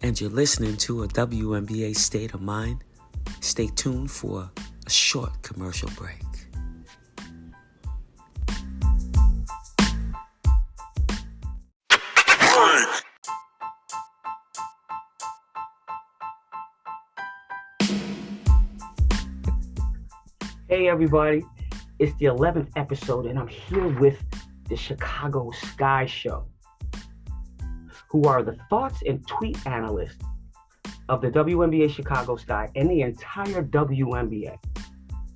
and you're listening to a WNBA State of Mind. Stay tuned for a short commercial break. Hey everybody, it's the 11th episode and I'm here with the Chicago Sky Show, who are the thoughts and tweet analysts of the WNBA Chicago Sky and the entire WNBA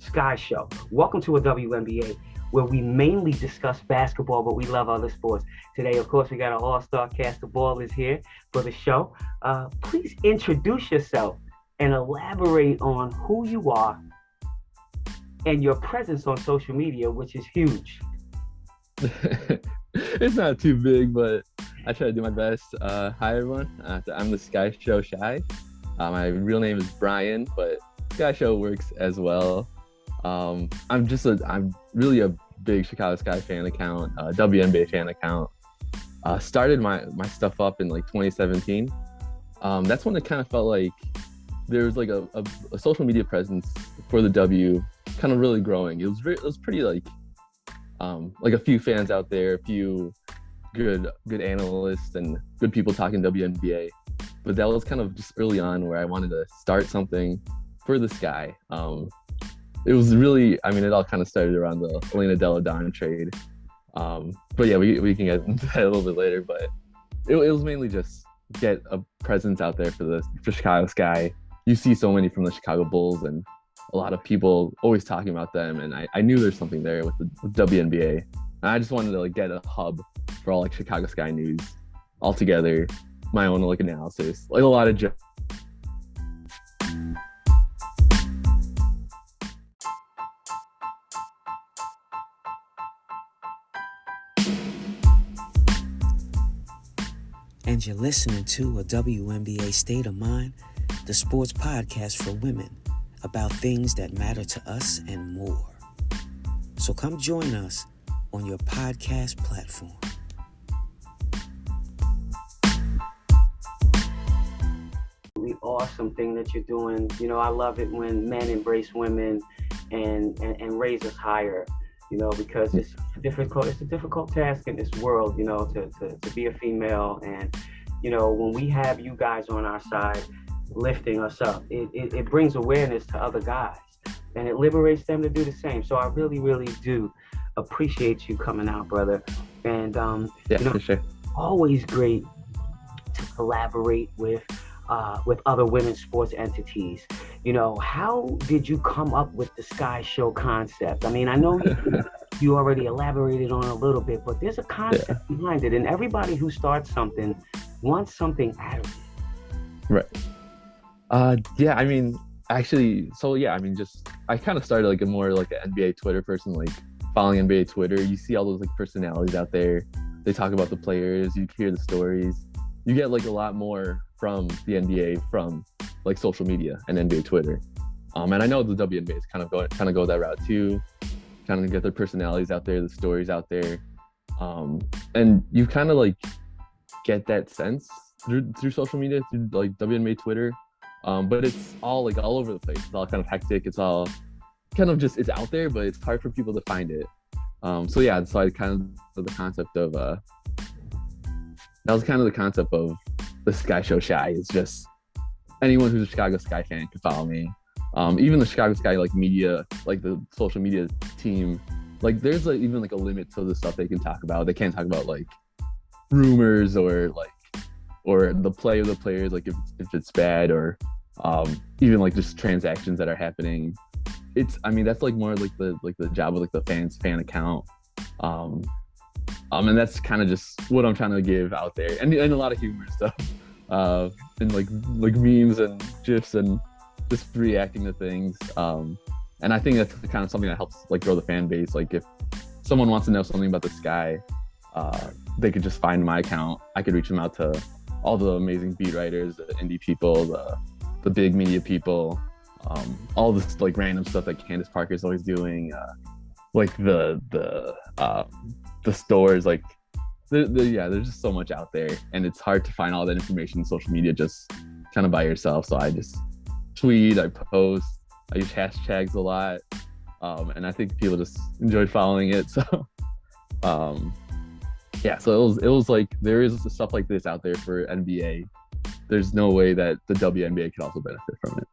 Sky Show. Welcome to a WNBA where we mainly discuss basketball, but we love other sports. Today, of course, we got an all-star cast of ballers here for the show. Please introduce yourself and elaborate on who you are and your presence on social media, which is huge. It's not too big, but I try to do my best. Hi, everyone. I'm the Sky Show Shy. My real name is Brian, but Sky Show works as well. I'm really a big Chicago Sky fan account, WNBA fan account. Started my stuff up in like 2017. That's when it kind of felt like there was like a social media presence for the W kind of really growing. It was pretty like a few fans out there, a few good analysts and good people talking WNBA. But that was kind of just early on where I wanted to start something for the Sky. It was really, it all kind of started around the Elena Delle Donne trade. But yeah, we can get into that a little bit later. But it was mainly just get a presence out there for Chicago Sky. You see so many from the Chicago Bulls and a lot of people always talking about them, and I knew there's something there with the WNBA. And I just wanted to like get a hub for all like Chicago Sky news all together, my own like analysis, like a lot of And you're listening to a WNBA State of Mind, the sports podcast for women about things that matter to us and more. So come join us on your podcast platform. Really awesome thing that you're doing. You know, I love it when men embrace women and raise us higher, you know, because it's a difficult task in this world, you know, to be a female. And, you know, when we have you guys on our side, lifting us up, it brings awareness to other guys and it liberates them to do the same. So I really, really do appreciate you coming out, brother. And for sure. Always great to collaborate with other women's sports entities. You know, how did you come up with the Sky Show concept? I mean, I know you already elaborated on it a little bit, but there's a concept behind it, and everybody who starts something wants something out of it. Right. I kind of started like more like an NBA Twitter person, like following NBA Twitter. You see all those like personalities out there. They talk about the players. You hear the stories. You get like a lot more from the NBA from like social media and NBA Twitter. And I know the WNBA is kind of go that route too. Kind of get their personalities out there, the stories out there, and you kind of like get that sense through social media, through like WNBA Twitter. But it's all like all over the place. It's all kind of hectic. It's all kind of just, it's out there, but it's hard for people to find it. So I kind of the concept of that was kind of the concept of the Sky Show Shy. It's just anyone who's a Chicago Sky fan can follow me. Even the Chicago Sky like media, like the social media team, like there's like even like a limit to the stuff they can talk about. They can't talk about like rumors or the play of the players, like if it's bad, or even like just transactions that are happening. That's like more like the job of like the fan account. And that's kind of just what I'm trying to give out there, and a lot of humor stuff, and like memes and gifs and just reacting to things. And I think that's kind of something that helps like grow the fan base. Like if someone wants to know something about the Sky, they could just find my account. I could reach them out to all the amazing beat writers, the indie people, the big media people, all this like random stuff that Candace Parker is always doing, like the stores, like there's just so much out there, and it's hard to find all that information in social media just kind of by yourself. So I just tweet, I post, I use hashtags a lot, and I think people just enjoy following it. So yeah, so it was like there is stuff like this out there for NBA. There's no way that the WNBA could also benefit from it.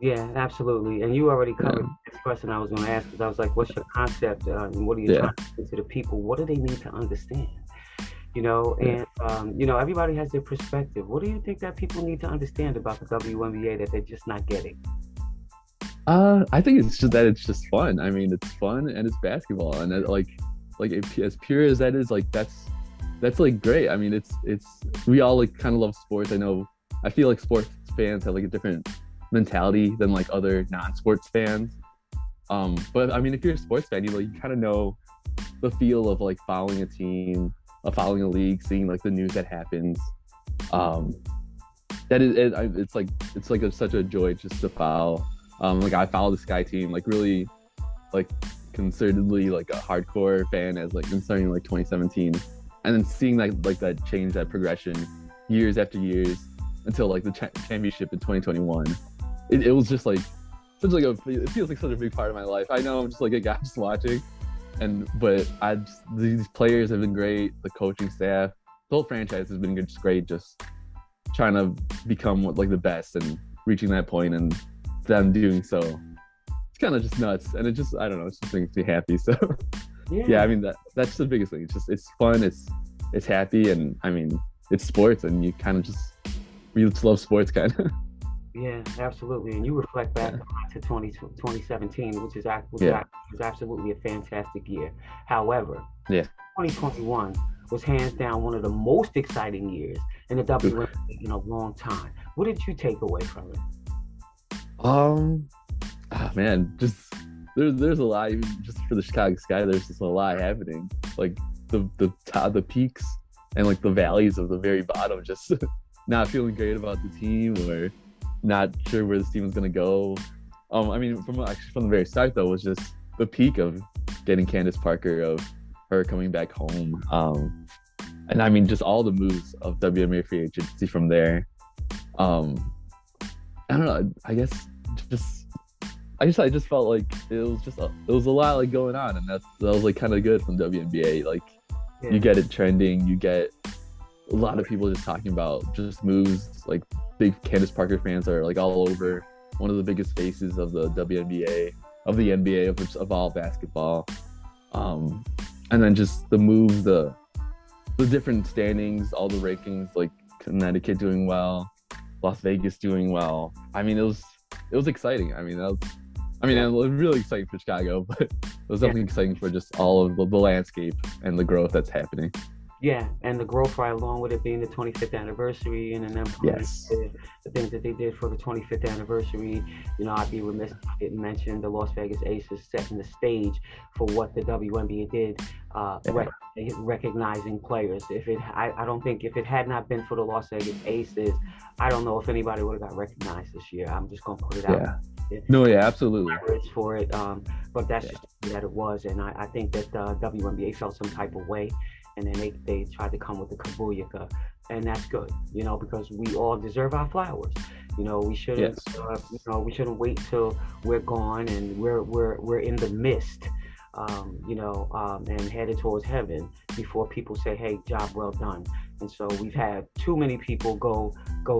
Yeah, absolutely. And you already covered the next question I was going to ask, because I was like, what's your concept and what are you trying to say to the people? What do they need to understand? And everybody has their perspective. What do you think that people need to understand about the WNBA that they're just not getting? I think it's just that it's just fun. I mean, it's fun and it's basketball, and as pure as that is, like that's like great. I mean, it's we all like kind of love sports. I feel like sports fans have like a different mentality than like other non-sports fans. But I mean, if you're a sports fan, you kind of know the feel of like following a team, following a league, seeing like the news that happens. It's such a joy just to follow. Like I follow the Sky team, like really, like concertedly like a hardcore fan as like starting like 2017, and then seeing that change, that progression, years after years until like the championship in 2021. It was just like such like it feels like such a big part of my life. I know I'm just like a guy just watching, but these players have been great. The coaching staff, the whole franchise has been just great. Just trying to become like the best and reaching that point, and them doing so, it's kind of just nuts. And it just, I don't know, it just makes me happy. So yeah, I mean that's the biggest thing. It's fun. It's happy, and I mean it's sports, and you kind of just love sports kind of. Yeah, absolutely. And you reflect back to 2017, which is absolutely a fantastic year. However, 2021 was hands down one of the most exciting years in the WNBA in a long time. What did you take away from it? Man, just there's a lot. Even just for the Chicago Sky, there's just a lot happening. Like the peaks and like the valleys of the very bottom. Just not feeling great about the team, or not sure where this team is gonna go. I mean, from the very start though, was just the peak of getting Candace Parker, of her coming back home, and I mean just all the moves of WNBA free agency from there. I don't know. I just felt like it was a lot like going on, and that was like kind of good from WNBA. Like you get it trending, you get a lot of people just talking about just moves. Like big Candace Parker fans are like all over. One of the biggest faces of the WNBA, of the NBA, of all basketball. And then just the moves, the different standings, all the rankings, like Connecticut doing well, Las Vegas doing well. I mean, it was exciting. I mean, it was really exciting for Chicago, but it was definitely exciting for just all of the landscape and the growth that's happening. Yeah, and the growth right along with it being the 25th anniversary, and then the things that they did for the 25th anniversary. I'd be remiss if I didn't mention the Las Vegas Aces setting the stage for what the WNBA did, recognizing players. I don't think if it had not been for the Las Vegas Aces, I don't know if anybody would have got recognized this year. I'm just gonna put it out. No, yeah, absolutely. For it, but that's just that it was, and I think that WNBA felt some type of way. And then they tried to come with the Kabuyaka, and that's good, because we all deserve our flowers. We shouldn't, we shouldn't wait till we're gone and we're in the mist, and headed towards heaven before people say, "Hey, job well done." And so we've had too many people go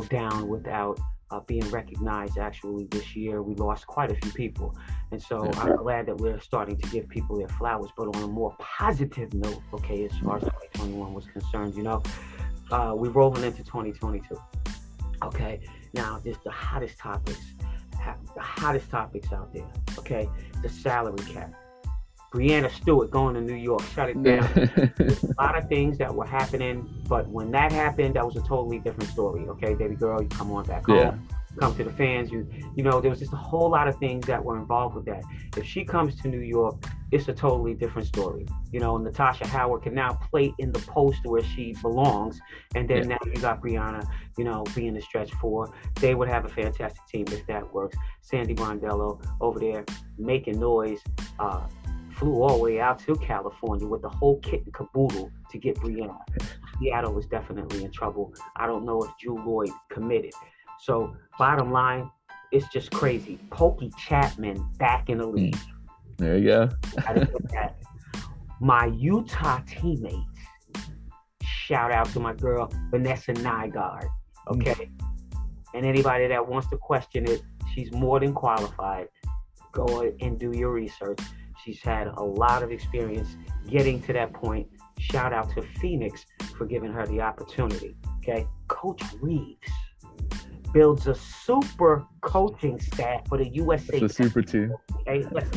down without being recognized. Actually, this year we lost quite a few people, and so I'm glad that we're starting to give people their flowers. But on a more positive note, okay, as far as 2021 was concerned, we're rolling into 2022. Okay, now just the hottest topics out there. Okay, the salary cap. Breanna Stewart going to New York, shut it down. There's a lot of things that were happening, but when that happened, that was a totally different story. Okay, baby girl, you come on back home, come to the fans. You know, there was just a whole lot of things that were involved with that. If she comes to New York, it's a totally different story. Natasha Howard can now play in the post where she belongs, and then now you got Breanna, being the stretch four. They would have a fantastic team if that works. Sandy Brondello over there making noise. flew all the way out to California with the whole kit and caboodle to get Brianna. Seattle was definitely in trouble. I don't know if Drew Lloyd committed. So bottom line, it's just crazy. Pokey Chapman back in the league. There you go. My Utah teammates, shout out to my girl Vanessa Nygaard. Okay. And anybody that wants to question it, she's more than qualified. Go and do your research. She's had a lot of experience getting to that point. Shout out to Phoenix for giving her the opportunity. Okay. Coach Reeves builds a super coaching staff for the USA. It's a super team. Okay, let's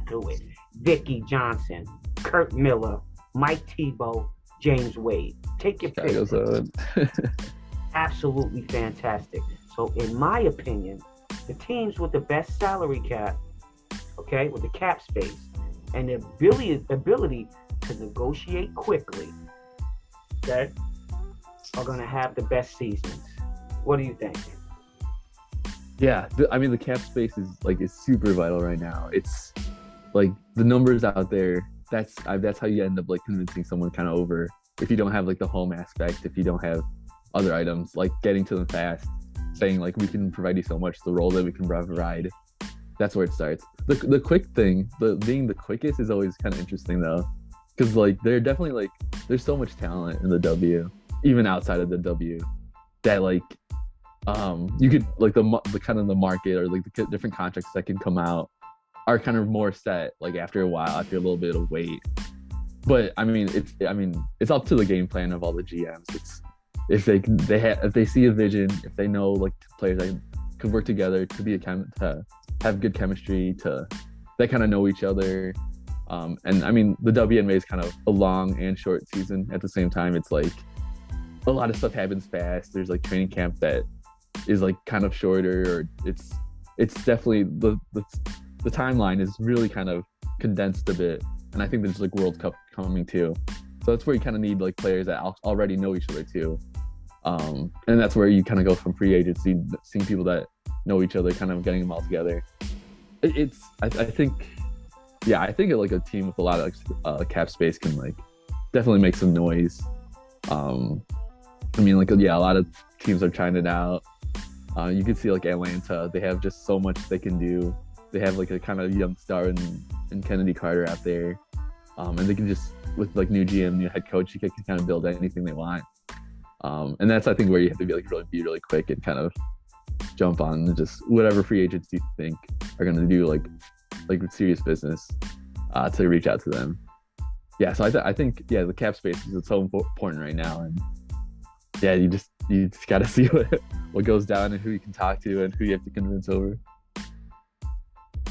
do it. Vicky Johnson, Kurt Miller, Mike Tebow, James Wade. Take your pick. Absolutely fantastic. So in my opinion, the teams with the best salary cap, okay, with the cap space and the ability to negotiate quickly, okay, are going to have the best seasons. What do you think? Yeah, I mean the cap space is super vital right now. It's like the numbers out there. That's how you end up like convincing someone kind of over. If you don't have like the home aspect, if you don't have other items, like getting to them fast, saying like we can provide you so much, the role that we can provide. That's where it starts. The quick thing, being the quickest is always kind of interesting though, because like there's so much talent in the W, even outside of the W, that like you could like the kind of the market or like the different contracts that can come out are kind of more set like after a while, after a little bit of wait. But I mean it's up to the game plan of all the GMs. It's if they see a vision, if they know like players that could work together to have good chemistry, they kind of know each other. And I mean the WNBA is kind of a long and short season at the same time. It's like a lot of stuff happens fast. There's like training camp that is like kind of shorter, or it's definitely the timeline is really kind of condensed a bit. And I think there's like World Cup coming too, so that's where you kind of need like players that already know each other too. And that's where you kind of go from free agency, seeing people that know each other, kind of getting them all together. I think like a team with a lot of cap space can like definitely make some noise. I mean, like, yeah, a lot of teams are trying it out. You can see like Atlanta, they have just so much they can do. They have like a kind of young star in Kennedy Carter out there. And they can just, with like new GM, new head coach, you can kind of build anything they want. And that's, I think, where you have to be like be really quick and kind of jump on just whatever free agents you think are going to do like serious business to reach out to them. Yeah, so I think the cap space is so important right now, and yeah, you just got to see what goes down and who you can talk to and who you have to convince over.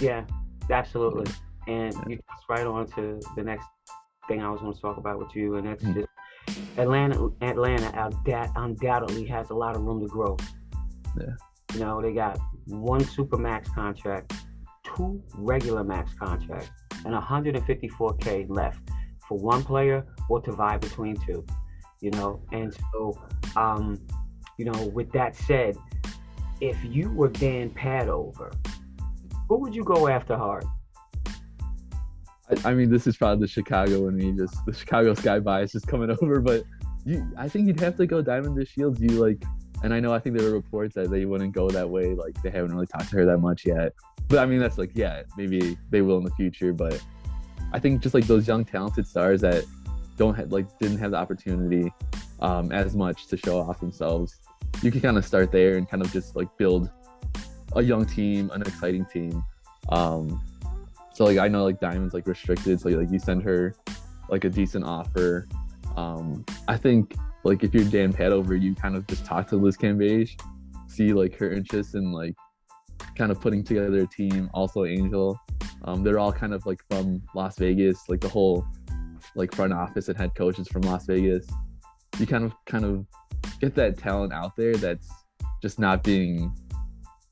Yeah, absolutely. And you just right on to the next thing I was going to talk about with you, and that's just Atlanta undoubtedly has a lot of room to grow. Yeah. You know, they got one super max contract, 2 regular max contracts, and $154K left for one player or to vie between 2. You know, and so, you know, with that said, if you were Dan Padover, who would you go after hard? I mean, this is probably the Chicago in me, just the Chicago Sky bias just coming over, but I think you'd have to go Diamond Shields. And I think there were reports that they wouldn't go that way. Like, they haven't really talked to her that much yet. But I mean, that's like, yeah, maybe they will in the future. But I think just like those young talented stars that didn't have the opportunity as much to show off themselves, you can kind of start there and kind of just like build a young team, an exciting team. So like I know like Diamond's like restricted, so like you send her like a decent offer. I think like if you're Dan Padover, you kind of just talk to Liz Cambage, see like her interest in like kind of putting together a team. Also Angel, they're all kind of like from Las Vegas, like the whole like front office and head coaches from Las Vegas. You kind of get that talent out there that's just not being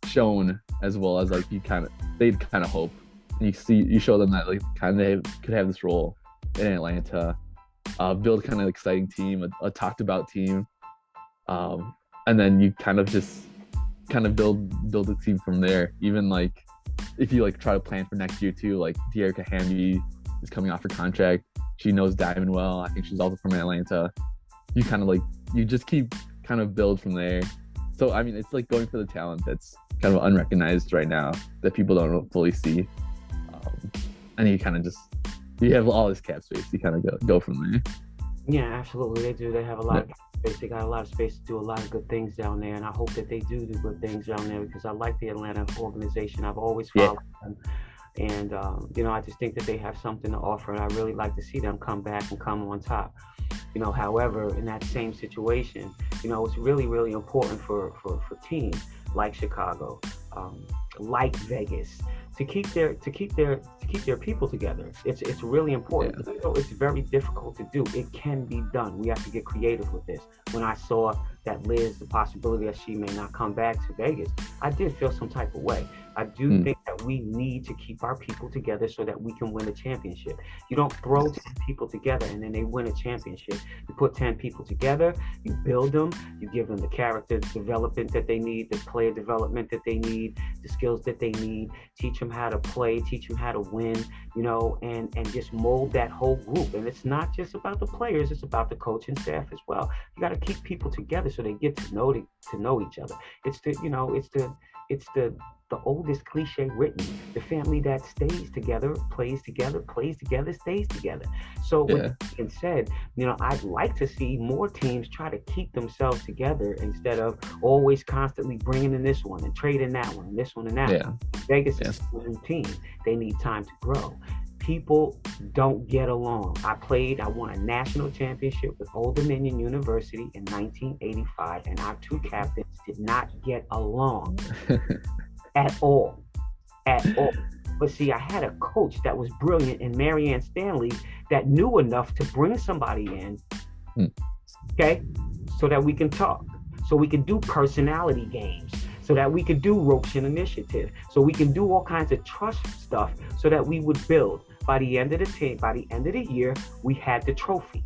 shown as well as like they'd kind of hope. And you show them that like kind of could have this role in Atlanta, build kind of an exciting team, a talked about team, and then you kind of just build a team from there. Even like if you like try to plan for next year too, like Dearica Hamby is coming off her contract. She knows Diamond well. I think she's also from Atlanta. You kind of like, you just keep kind of build from there. So, I mean, it's like going for the talent that's kind of unrecognized right now that people don't fully see. And you kind of just, you have all this cap space. You kind of go from there. Yeah, absolutely. They do. They have a lot of space. They got a lot of space to do a lot of good things down there. And I hope that they do good things down there because I like the Atlanta organization. I've always followed them. And, I just think that they have something to offer. And I really like to see them come back and come on top. However, in that same situation, it's really, really important for teams like Chicago, like Vegas, to keep their people together. It's really important. Yeah. It's very difficult to do. It can be done. We have to get creative with this. When I saw that Liz, the possibility that she may not come back to Vegas, I did feel some type of way. I do think that we need to keep our people together so that we can win a championship. You don't throw 10 people together and then they win a championship. You put 10 people together, you build them, you give them the character development that they need, the player development that they need, the skills that they need, teach them how to play, teach them how to win, and just mold that whole group. And it's not just about the players, it's about the coaching staff as well. You got to keep people together so they get to know each other. It's the oldest cliche written. The family that stays together, plays together, stays together. So with that being said, I'd like to see more teams try to keep themselves together instead of always constantly bringing in this one and trading that one and this one and that one. Vegas is a new team. They need time to grow. People don't get along. I won a national championship with Old Dominion University in 1985, and our two captains did not get along. At all. But see, I had a coach that was brilliant in Marianne Stanley that knew enough to bring somebody in, okay, so that we can talk, so we can do personality games, so that we can do ropes and initiative, so we can do all kinds of trust stuff so that we would build. By the end of the year, we had the trophy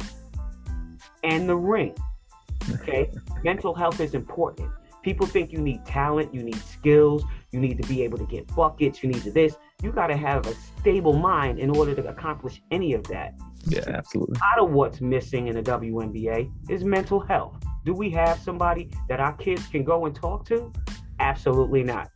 and the ring, okay? Mental health is important. People think you need talent, you need skills, you need to be able to get buckets, you need to this. You got to have a stable mind in order to accomplish any of that. Yeah, absolutely. A lot of what's missing in the WNBA is mental health. Do we have somebody that our kids can go and talk to? Absolutely not.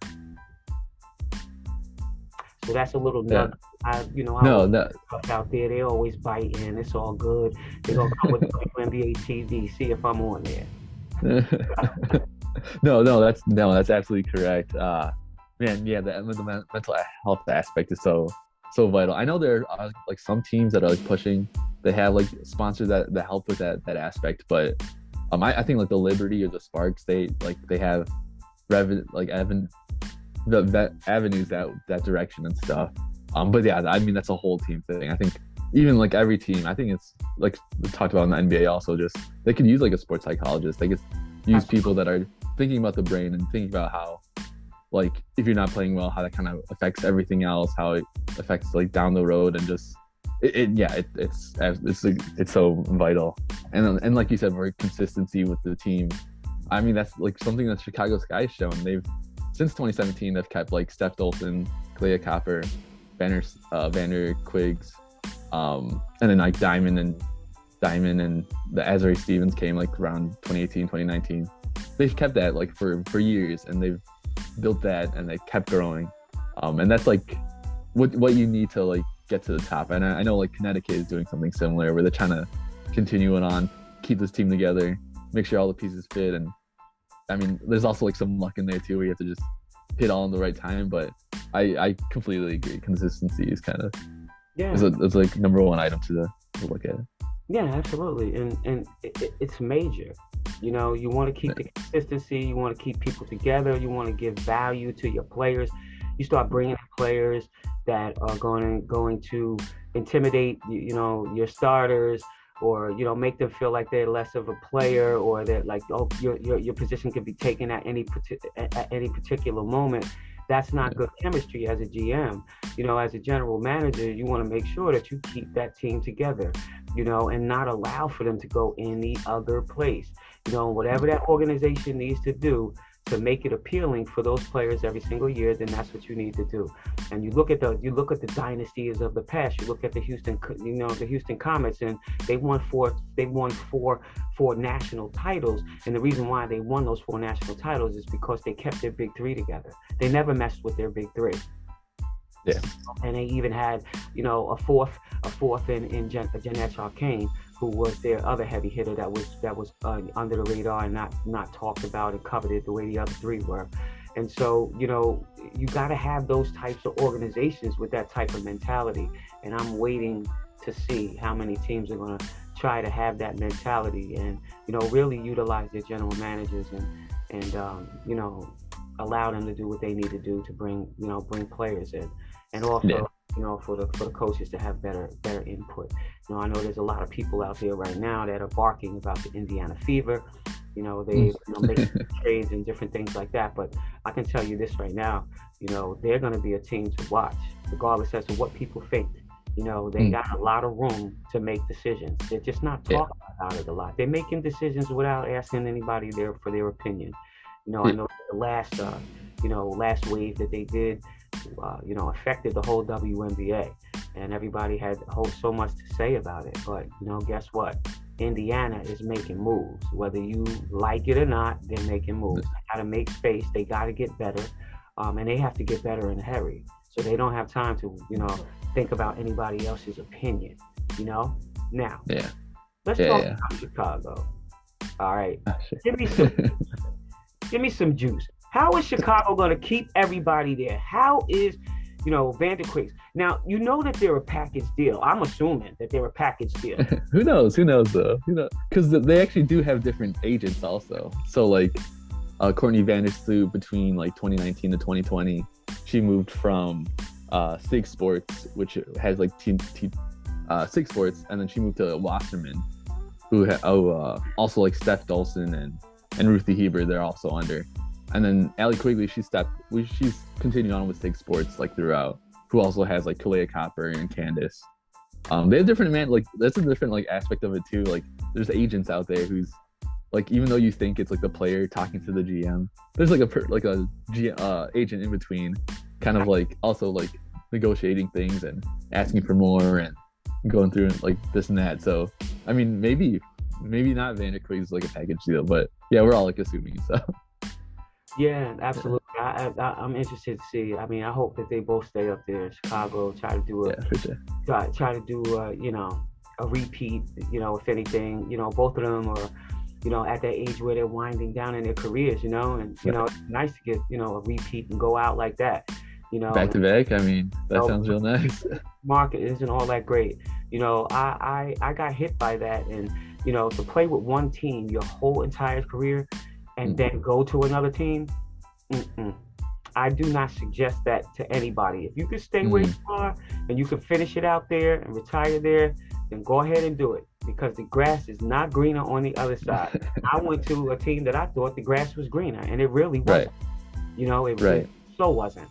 So that's a little nugget. Out there, they always bite in. It's all good. They're going to come with WNBA TV, see if I'm on there. No, that's absolutely correct. The mental health aspect is so vital. I know there are like some teams that are like pushing. They have like sponsors that help with that aspect, but I think like the Liberty or the Sparks, they have avenues that direction and stuff. But yeah, I mean that's a whole team thing. I think even like every team, I think it's like we talked about in the NBA also, just they could use like a sports psychologist. They could use people that are thinking about the brain and thinking about how, like, if you're not playing well, how that kind of affects everything else, how it affects like down the road, and just it's so vital. And like you said, for consistency with the team, I mean that's like something that Chicago Sky's shown. They've since 2017 they've kept like Steph Dolson, Clea Copper, Vander Quiggs, and then like Diamond and the Azari Stevens came like around 2018, 2019. They've kept that like for years, and they've built that, and they kept growing. And that's like what you need to like get to the top. And I know like Connecticut is doing something similar where they're trying to continue it on, keep this team together, make sure all the pieces fit. And I mean, there's also like some luck in there too, where you have to just hit all in the right time. But I completely agree. Consistency is kind of it's like number one item to look at. Yeah, absolutely. And it's major. You want to keep the consistency. You want to keep people together. You want to give value to your players. You start bringing in players that are going to intimidate, your starters, or make them feel like they're less of a player, or that like your position can be taken at any particular moment. That's not good chemistry as a GM. As a general manager, you want to make sure that you keep that team together, and not allow for them to go any other place. Whatever that organization needs to do to make it appealing for those players every single year, then that's what you need to do. And you look at the dynasties of the past. You look at the Houston Comets, and they won four national titles. And the reason why they won those 4 national titles is because they kept their big three together. They never messed with their big three. Yeah. And they even had, a fourth in Jeanette Arcane, who was their other heavy hitter that was under the radar and not talked about and coveted the way the other 3 were. And so, you got to have those types of organizations with that type of mentality. And I'm waiting to see how many teams are going to try to have that mentality and, really utilize their general managers and allow them to do what they need to do to bring players in. And also, for the coaches to have better input. I know there's a lot of people out there right now that are barking about the Indiana fever. They make trades and different things like that. But I can tell you this right now, they're going to be a team to watch, regardless as to what people think. They got a lot of room to make decisions. They're just not talking about it a lot. They're making decisions without asking anybody for their opinion. I know the last wave that they did, affected the whole WNBA, and everybody had so much to say about it. But guess what? Indiana is making moves. Whether you like it or not, they're making moves. They got to make space. They got to get better, and they have to get better in a hurry. So they don't have time to, think about anybody else's opinion. Now, let's talk about Chicago. All right, give me some juice. How is Chicago going to keep everybody there? How is, Vanderquist? Now, that they're a package deal. I'm assuming that they're a package deal. Who knows though? Because they actually do have different agents also. So like Courtney Vandersloot between like 2019 to 2020, she moved from SIG Sports, which has like SIG Sports, and then she moved to Wasserman, who also like Steph Dolson and Ruthie Hebert, they're also under. And then Allie Quigley, she's continuing on with SIG Sports like throughout, who also has like Kalea Copper and Candace. They have different that's a different like aspect of it too. Like there's agents out there who's like, even though you think it's like the player talking to the GM, there's like a agent in between, kind of like also like negotiating things and asking for more and going through like this and that. So I mean, maybe not Vanderquist is like a package deal, but yeah, we're all like assuming so. Yeah, absolutely. I'm interested to see. I mean, I hope that they both stay up there in Chicago. Try to do a repeat. If anything, both of them are, at that age where they're winding down in their careers. And it's nice to get a repeat and go out like that. Back to back. I mean, that sounds real nice. Market isn't all that great. I got hit by that, and to play with one team your whole entire career. And then go to another team, I do not suggest that to anybody. If you can stay where you are and you can finish it out there and retire there, then go ahead and do it, because the grass is not greener on the other side. I went to a team that I thought the grass was greener, and it really wasn't. It so wasn't.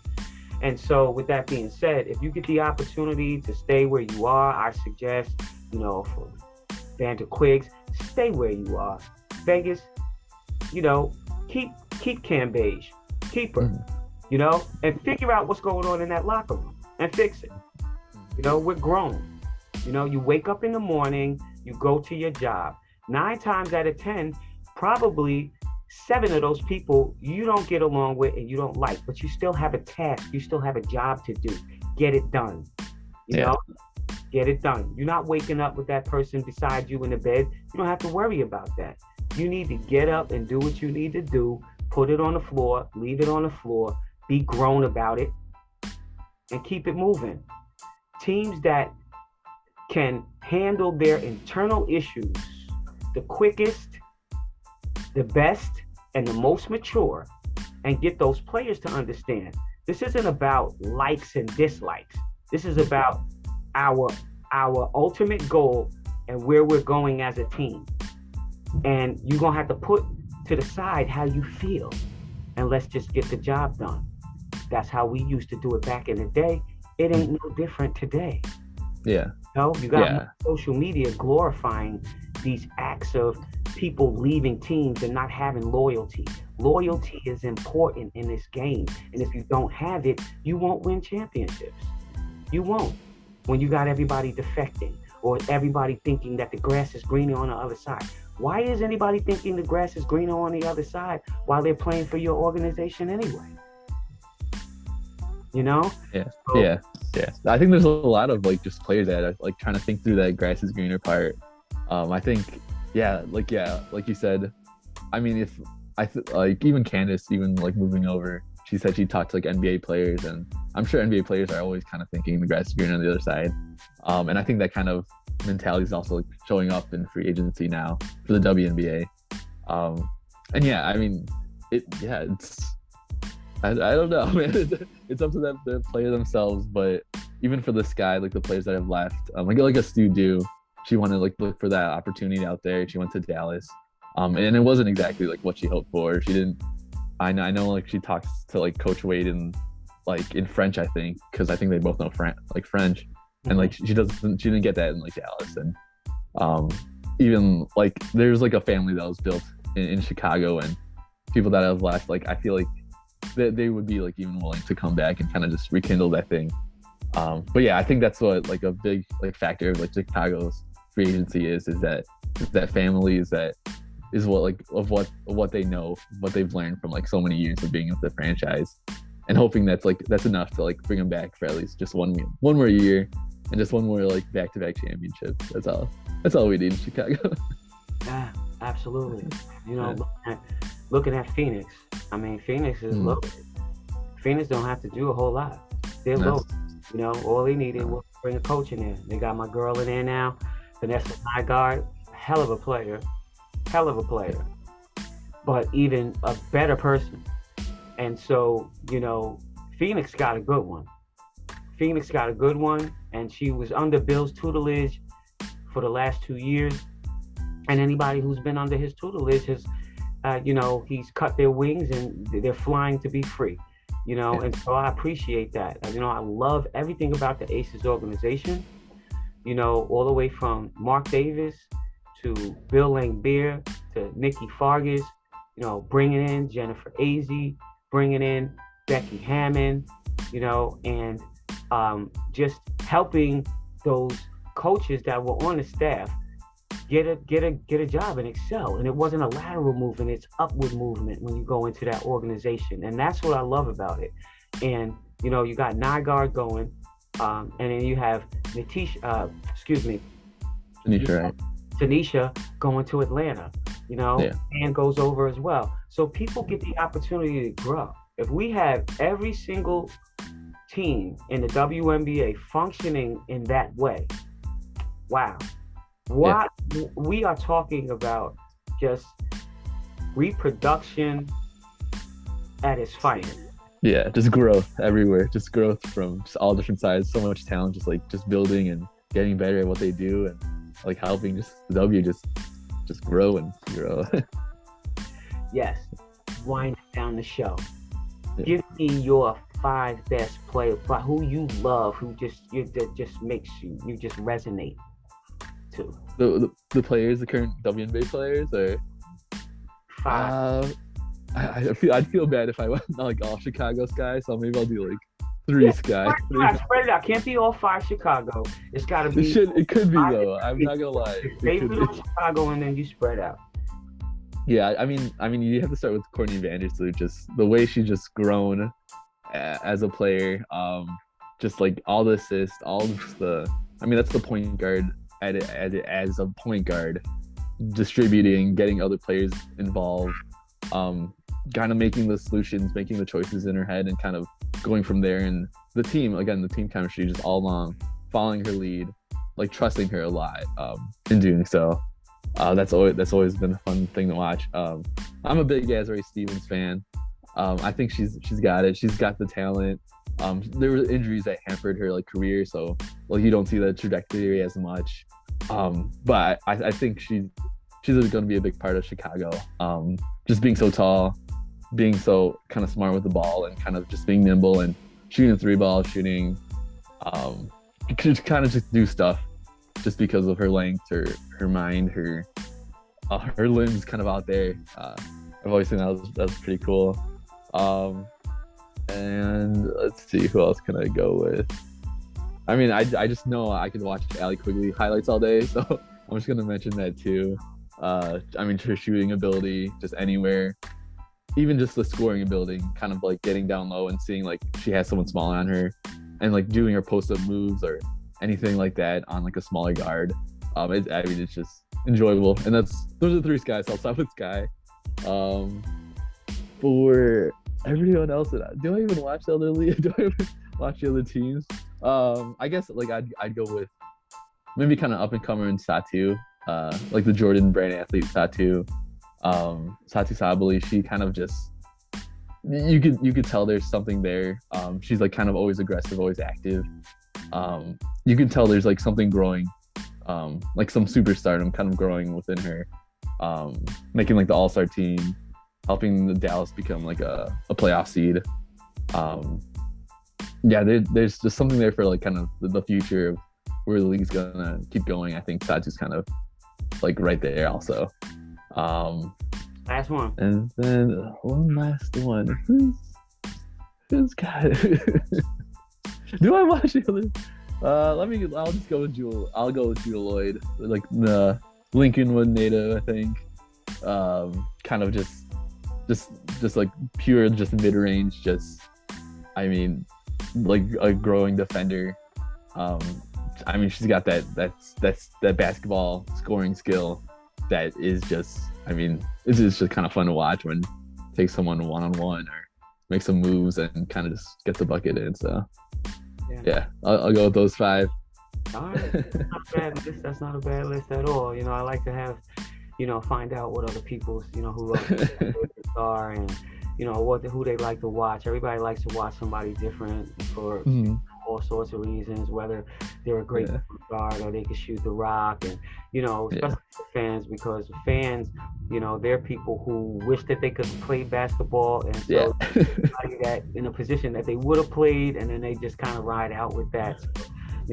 And so with that being said, if you get the opportunity to stay where you are, I suggest, for Vanderquist, stay where you are. Vegas, keep Cam Beige, keep her, and figure out what's going on in that locker room and fix it. We're grown. You wake up in the morning, you go to your job. 9 times out of 10, probably 7 of those people you don't get along with and you don't like, but you still have a task, you still have a job to do. Get it done. Get it done. You're not waking up with that person beside you in the bed. You don't have to worry about that. You need to get up and do what you need to do, put it on the floor, leave it on the floor, be grown about it, and keep it moving. Teams that can handle their internal issues the quickest, the best, and the most mature, and get those players to understand. This isn't about likes and dislikes. This is about our ultimate goal and where we're going as a team. And you're going to have to put to the side how you feel, and let's just get the job done. That's how we used to do it back in the day. It ain't no different today. Yeah. You got social media glorifying these acts of people leaving teams and not having loyalty. Loyalty is important in this game. And if you don't have it, you won't win championships. You won't. When you got everybody defecting or everybody thinking that the grass is greener on the other side. Why is anybody thinking the grass is greener on the other side while they're playing for your organization anyway? You know? Yeah. I think there's a lot of like just players that are like trying to think through that grass is greener part. I think, like you said, I mean, if like even Candace, even like moving over, she said she talked to like NBA players, and I'm sure NBA players are always kind of thinking the grass is greener on the other side. And I think that kind of mentality is also like showing up in free agency now for the WNBA. And yeah, I mean, it's I don't know, man. It's up to them, the player themselves. But even for this guy, like the players that have left, like a Stu Do, she wanted to like look for that opportunity out there. She went to Dallas, and it wasn't exactly like what she hoped for. She didn't. I know like she talks to like Coach Wade in French, I think, because I think they both know French, and like she didn't get that in like Dallas, and even like there's like a family that was built in Chicago, and people that have left, like I feel like they would be like even willing to come back and kind of just rekindle that thing. But yeah, I think that's what like a big like factor of like Chicago's free agency is that family is what like of what they know, what they've learned from like so many years of being with the franchise, and hoping that's enough to like bring them back for at least just one more year and just one more like back-to-back championships. That's all we need in Chicago. Yeah, absolutely. You know, looking at Phoenix. I mean, Phoenix is loaded. Phoenix don't have to do a whole lot. They're loaded. You know, all they needed was bring a coach in there. They got my girl in there now, Vanessa Nygaard, hell of a player, but even a better person. And so, you know, Phoenix got a good one. And she was under Bill's tutelage for the last 2 years. And anybody who's been under his tutelage has, he's cut their wings and they're flying to be free, you know. And so I appreciate that. You know, I love everything about the Aces organization, you know, all the way from Mark Davis to Bill Langbeer to Nikki Fargas, you know, bringing in Jennifer Azzi, bringing in Becky Hammond, you know, and just helping those coaches that were on the staff get a job and excel. And it wasn't a lateral movement, it's upward movement when you go into that organization. And that's what I love about it. And, you know, you got Nygaard going, and then you have Tanisha going to Atlanta, you know, and goes over as well. So people get the opportunity to grow. If we have every single team in the WNBA functioning in that way, wow. We are talking about just reproduction at its finest. Yeah, just growth everywhere. Just growth from just all different sides. So much talent, just building and getting better at what they do, and like helping just the W just grow and grow. Yes, wind down the show. Give me your 5 best players, who you love, who just makes you just resonate. The players, the current WNBA players, or 5. I'd feel bad if I went like all Chicago Sky, so maybe I'll do like 3 Sky. Spread it out. Can't be all 5 Chicago. It's got to be. It could be though. I'm not gonna lie. Maybe on Chicago, and then you spread out. Yeah, I mean, you have to start with Courtney Vandersloot. Just the way she's just grown as a player. Just like all the assists, all just the. I mean, that's the point guard. As a point guard, distributing, getting other players involved, kind of making the solutions, making the choices in her head, and kind of going from there. And the team chemistry, just all along following her lead, like trusting her a lot in doing so. That's always been a fun thing to watch. I'm a big Azurá Stevens fan. I think she's got it. She's got the talent. There were injuries that hampered her like career, so like you don't see the trajectory as much. But I think she's going to be a big part of Chicago. Just being so tall, being so kind of smart with the ball, and kind of just being nimble and shooting a 3-ball, shooting, just kind of just do stuff just because of her length, her mind, her her limbs kind of out there. I've always seen that was pretty cool. And let's see, who else can I go with? I mean, I just know I could watch Allie Quigley highlights all day, so I'm just gonna mention that too. I mean, her shooting ability, just anywhere, even just the scoring ability, kind of like getting down low and seeing like she has someone small on her, and like doing her post-up moves or anything like that on like a smaller guard. I mean, it's just enjoyable, and those are the three Skies. So I'll start with Sky. For everyone else, do I even watch the other league? Do I even watch the other teams? I guess like I'd go with maybe kind of up and comer in Satu, like the Jordan Brand athlete Satu. Satu Sabali, she kind of just you could tell there's something there. She's like kind of always aggressive, always active. You can tell there's like something growing, like some superstardom kind of growing within her, making like the all-star team, helping the Dallas become like a playoff seed. Yeah, there's just something there for like kind of the future of where the league's gonna keep going. I think Satu's kind of like right there also. Last one. And then one last one. Who's got it? Do I watch the other? I'll just go with Jewel. I'll go with Jewel Lloyd, like the Lincolnwood native, I think. Kind of just like pure, just mid-range, I mean, like a growing defender. I mean, she's got that basketball scoring skill that is just, I mean, it's just kind of fun to watch when take someone one-on-one or make some moves and kind of just get the bucket in. So yeah, I'll go with those 5. All right, that's not a bad list. That's not a bad list at all. You know, I like to have, find out what other people's, who are, and who they like to watch. Everybody likes to watch somebody different for all sorts of reasons, whether they're a great guard or they can shoot the rock, and especially for fans, because fans, they're people who wish that they could play basketball, and so that in a position that they would have played, and then they just kind of ride out with that. So,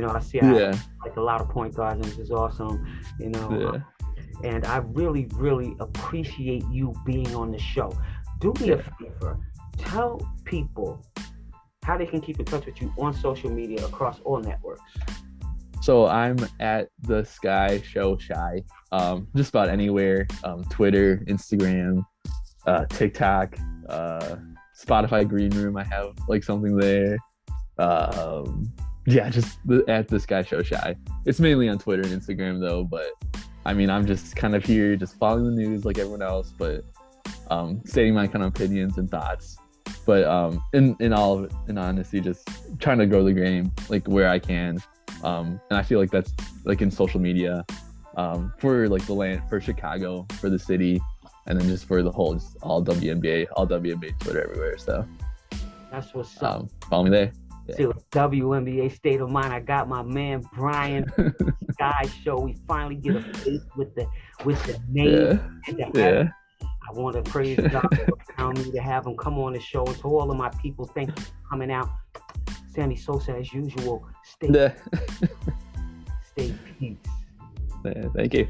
I see like a lot of point guards, and this is awesome, and I really, really appreciate you being on the show. Do me a favor, tell people how they can keep in touch with you on social media across all networks. So I'm at the Sky Show Shy, just about anywhere. Twitter, Instagram, TikTok, Spotify Green Room. I have like something there. Just at the Sky Show Shy. It's mainly on Twitter and Instagram though, but I mean, I'm just kind of here, just following the news like everyone else, but stating my kind of opinions and thoughts. But in honesty, just trying to grow the game like where I can. And I feel like that's like in social media, for like the land, for Chicago, for the city, and then just for the whole, just all WNBA Twitter everywhere. So that's what's up. Follow me there. See, WNBA State of Mind. I got my man Brian Sky Show. We finally get a face with the name. I want to praise God for allowing me to have him come on the show. And to all of my people, thank you for coming out. Sammy Sosa, as usual, stay peace. Thank you.